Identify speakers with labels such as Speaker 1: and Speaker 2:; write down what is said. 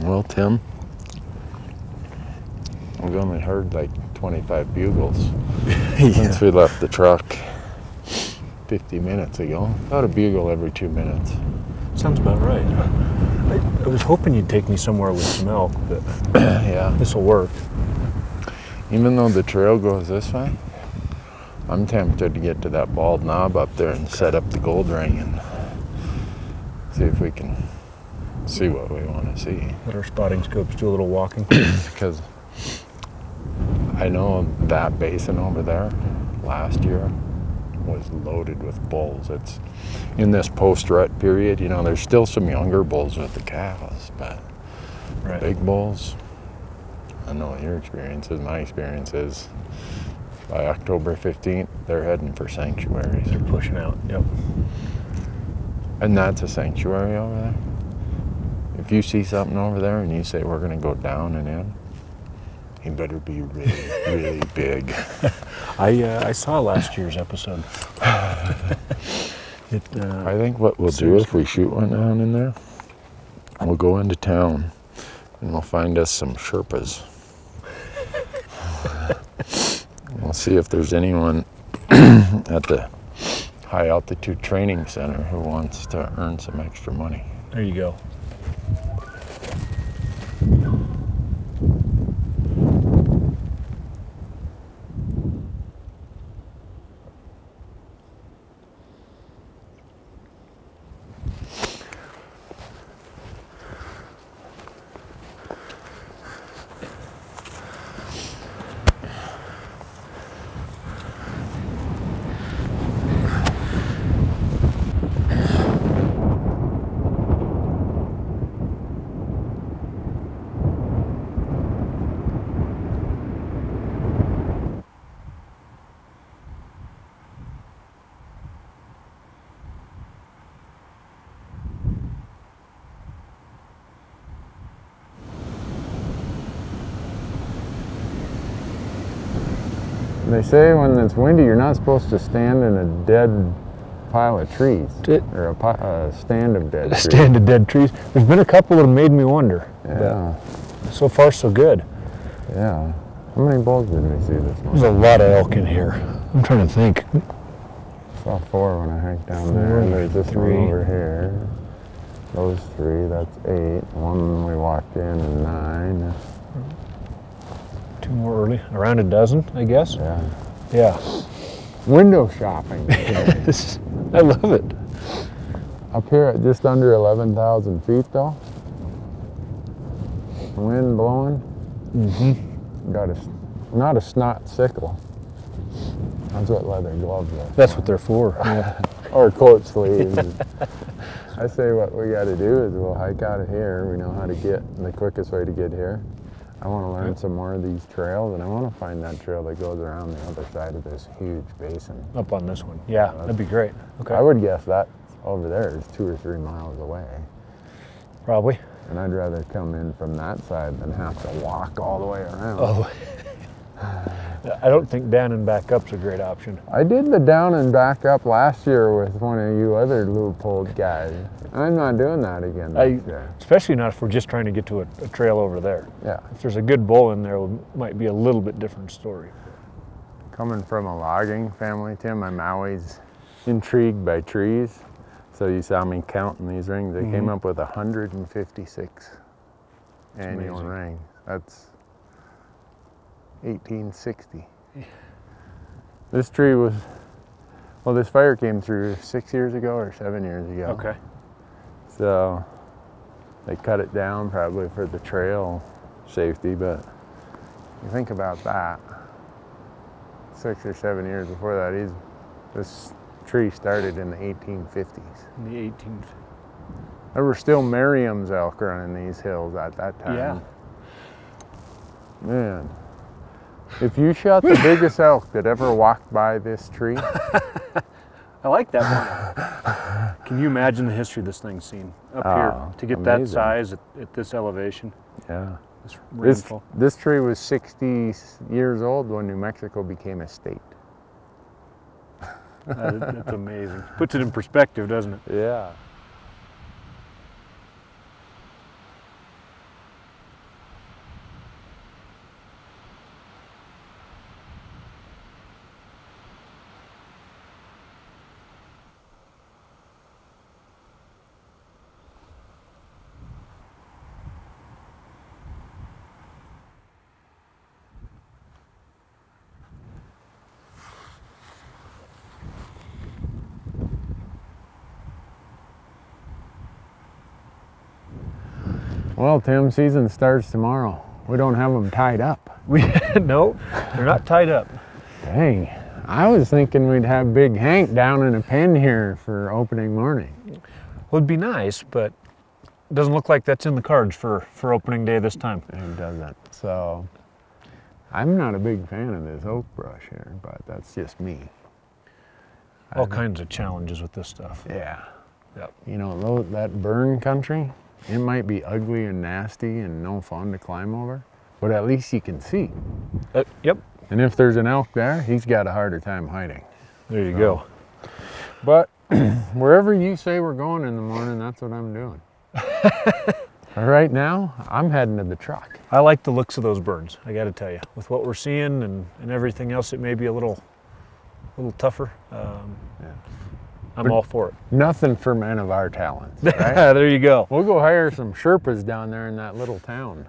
Speaker 1: Well, Tim, we've only heard like 25 bugles since we left the truck 50 minutes ago. About a bugle every 2 minutes.
Speaker 2: Sounds about right. I was hoping you'd take me somewhere with some elk, but
Speaker 1: Yeah.
Speaker 2: this will work.
Speaker 1: Even though the trail goes this way, I'm tempted to get to that bald knob up there and set up the gold ring and see if we can see what we want to see.
Speaker 2: Let our spotting scopes do a little walking.
Speaker 1: Because I know that basin over there last year was loaded with bulls. It's in this post-rut period, you know, there's still some younger bulls with the cows, but
Speaker 2: Right.
Speaker 1: big bulls, I know what your experience is. My experience is by October 15th, they're heading for sanctuaries.
Speaker 2: They're pushing out, yep.
Speaker 1: And that's a sanctuary over there. If you see something over there and you say we're going to go down and in, he better be really, really big.
Speaker 2: I saw last year's episode.
Speaker 1: I think what we'll do if we shoot one down in there, we'll go into town and we'll find us some Sherpas. We'll see if there's anyone at the high altitude training center who wants to earn some extra money.
Speaker 2: There you go.
Speaker 1: They say when it's windy, you're not supposed to stand in a dead pile of trees, or a stand of dead trees.
Speaker 2: Stand of dead trees. There's been a couple that have made me wonder.
Speaker 1: Yeah.
Speaker 2: So far, so good.
Speaker 1: Yeah. How many bulls did we see this morning?
Speaker 2: There's a lot of elk in here. I'm trying to think.
Speaker 1: I saw 4 when I hiked down there. And there's this
Speaker 2: 3
Speaker 1: one over here. Those 3, that's 8. One we walked in and 9.
Speaker 2: 2 more early. Around a dozen, I guess.
Speaker 1: Yeah.
Speaker 2: Yeah.
Speaker 1: Window shopping.
Speaker 2: I love it.
Speaker 1: Up here at just under 11,000 feet though. Wind blowing.
Speaker 2: Mm-hmm.
Speaker 1: Got not a snot sickle. That's what leather gloves are.
Speaker 2: That's what they're for. Yeah.
Speaker 1: Or coat sleeves. I say what we got to do is we'll hike out of here. We know how to get, the quickest way to get here. I want to learn some more of these trails, and I want to find that trail that goes around the other side of this huge basin.
Speaker 2: Up on this one. Yeah, that'd be great. Okay.
Speaker 1: I would guess that over there is 2 or 3 miles away.
Speaker 2: Probably.
Speaker 1: And I'd rather come in from that side than have to walk all the way around.
Speaker 2: Oh. I don't think down and back up's a great option.
Speaker 1: I did the down and back up last year with one of you other Leupold guys. I'm not doing that again this year.
Speaker 2: Especially not if we're just trying to get to a trail over there.
Speaker 1: Yeah.
Speaker 2: If there's a good bull in there, it might be a little bit different story.
Speaker 1: Coming from a logging family, Tim, I'm always intrigued by trees. So you saw me counting these rings. I came up with 156 annual rings. That's 1860. This tree was, well, this fire came through 6 years ago or 7 years ago.
Speaker 2: Okay.
Speaker 1: So they cut it down probably for the trail safety, but you think about that, 6 or 7 years before that, this tree started in the 1850s.
Speaker 2: In the 18th.
Speaker 1: There were still Merriam's elk running these hills at that time.
Speaker 2: Yeah.
Speaker 1: Man, if you shot the biggest elk that ever walked by this tree.
Speaker 2: I like that one. Can you imagine the history this thing's seen up here to get
Speaker 1: amazing.
Speaker 2: that size at this elevation?
Speaker 1: Yeah.
Speaker 2: This
Speaker 1: This tree was 60 years old when New Mexico became a state.
Speaker 2: That's amazing. Puts it in perspective, doesn't it?
Speaker 1: Yeah. Well, Tim, season starts tomorrow. We don't have them tied up.
Speaker 2: No, they're not tied up.
Speaker 1: Dang, I was thinking we'd have Big Hank down in a pen here for opening morning.
Speaker 2: Would be nice, but it doesn't look like that's in the cards for opening day this time.
Speaker 1: It doesn't. So I'm not a big fan of this oak brush here, but that's just me.
Speaker 2: All kinds of challenges with this stuff.
Speaker 1: Yeah.
Speaker 2: Yep.
Speaker 1: You know, that burn country, it might be ugly and nasty and no fun to climb over, but at least you can see.
Speaker 2: Yep.
Speaker 1: And if there's an elk there, he's got a harder time hiding.
Speaker 2: There you go.
Speaker 1: But wherever you say we're going in the morning, that's what I'm doing. Right now, I'm heading to the truck.
Speaker 2: I like the looks of those burns, I got to tell you. With what we're seeing and everything else, it may be a little tougher. I'm all for it.
Speaker 1: Nothing for men of our talents, right?
Speaker 2: There you go.
Speaker 1: We'll go hire some Sherpas down there in that little town.